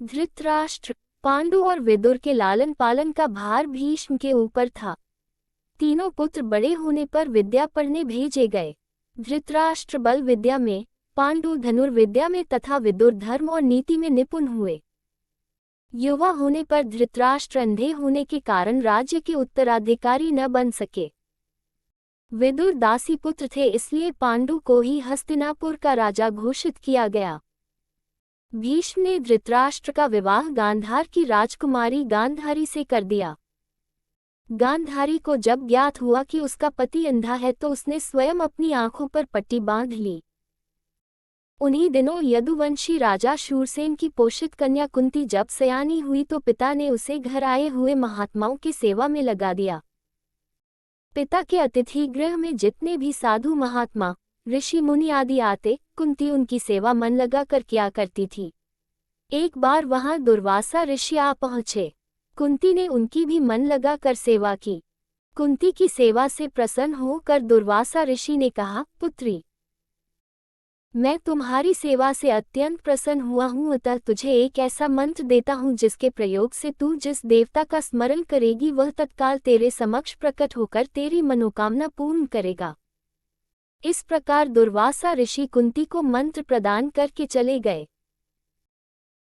धृतराष्ट्र, पांडु और विदुर के लालन पालन का भार भीष्म के ऊपर था। तीनों पुत्र बड़े होने पर विद्या पढ़ने भेजे गए। धृतराष्ट्र बल विद्या में, पांडु धनुर्विद्या में तथा विदुर धर्म और नीति में निपुण हुए। युवा होने पर धृतराष्ट्र अंधे होने के कारण राज्य के उत्तराधिकारी न बन सके। विदुर दासी पुत्र थे, इसलिए पांडु को ही हस्तिनापुर का राजा घोषित किया गया। भीष्म ने धृतराष्ट्र का विवाह गांधार की राजकुमारी गांधारी से कर दिया। गांधारी को जब ज्ञात हुआ कि उसका पति अंधा है तो उसने स्वयं अपनी आंखों पर पट्टी बांध ली। उन्हीं दिनों यदुवंशी राजा शूरसेन की पोषित कन्या कुंती जब सयानी हुई तो पिता ने उसे घर आए हुए महात्माओं की सेवा में लगा दिया। पिता के अतिथि गृह में जितने भी साधु महात्मा, ऋषि मुनि आदि आते, कुंती उनकी सेवा मन लगा कर किया करती थी। एक बार वहां दुर्वासा ऋषि आ पहुंचे। कुंती ने उनकी भी मन लगा कर सेवा की। कुंती की सेवा से प्रसन्न होकर दुर्वासा ऋषि ने कहा, पुत्री, मैं तुम्हारी सेवा से अत्यंत प्रसन्न हुआ हूँ, अतः तुझे एक ऐसा मंत्र देता हूँ जिसके प्रयोग से तू जिस देवता का स्मरण करेगी वह तत्काल तेरे समक्ष प्रकट होकर तेरी मनोकामना पूर्ण करेगा। इस प्रकार दुर्वासा ऋषि कुंती को मंत्र प्रदान करके चले गए।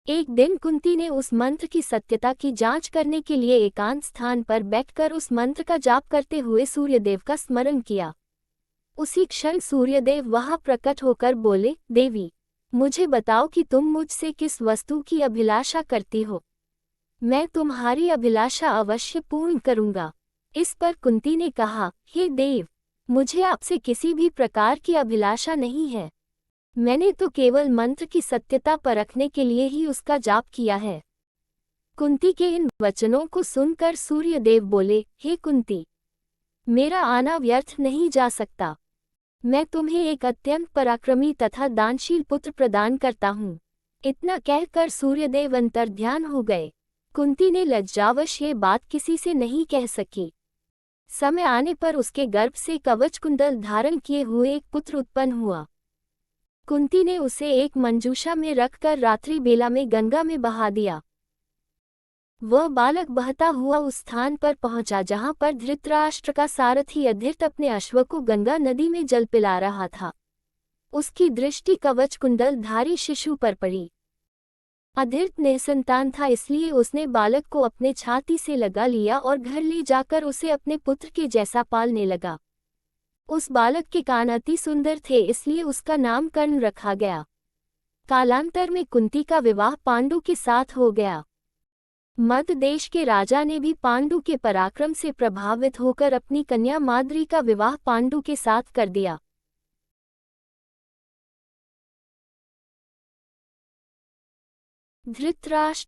एक दिन कुंती ने उस मंत्र की सत्यता की जांच करने के लिए एकांत स्थान पर बैठकर उस मंत्र का जाप करते हुए सूर्यदेव का स्मरण किया। उसी क्षण सूर्यदेव वहां प्रकट होकर बोले, देवी, मुझे बताओ कि तुम मुझसे किस वस्तु की अभिलाषा करती हो। मैं तुम्हारी अभिलाषा अवश्य पूर्ण करूंगा। इस पर कुंती ने कहा, हे देव, मुझे आपसे किसी भी प्रकार की अभिलाषा नहीं है। मैंने तो केवल मंत्र की सत्यता परखने के लिए ही उसका जाप किया है। कुंती के इन वचनों को सुनकर सूर्यदेव बोले, हे कुंती, मेरा आना व्यर्थ नहीं जा सकता। मैं तुम्हें एक अत्यंत पराक्रमी तथा दानशील पुत्र प्रदान करता हूँ। इतना कहकर सूर्यदेव अंतर्ध्यान हो गए। कुंती ने लज्जावश ये बात किसी से नहीं कह सकी। समय आने पर उसके गर्भ से कवच कुंडल धारण किए हुए एक पुत्र उत्पन्न हुआ। कुंती ने उसे एक मंजूषा में रखकर रात्रि बेला में गंगा में बहा दिया। वह बालक बहता हुआ उस स्थान पर पहुंचा जहां पर धृतराष्ट्र का सारथी अधीर्त अपने अश्व को गंगा नदी में जल पिला रहा था। उसकी दृष्टि कवच कुंडल धारी शिशु पर पड़ी। अधीर्त निसंतान था, इसलिए उसने बालक को अपने छाती से लगा लिया और घर ले जाकर उसे अपने पुत्र के जैसा पालने लगा। उस बालक के कान अति सुंदर थे, इसलिए उसका नाम कर्ण रखा गया। कालांतर में कुंती का विवाह पांडु के साथ हो गया। मद्र देश के राजा ने भी पांडु के पराक्रम से प्रभावित होकर अपनी कन्या माद्री का विवाह पांडु के साथ कर दिया। धृतराष्ट्र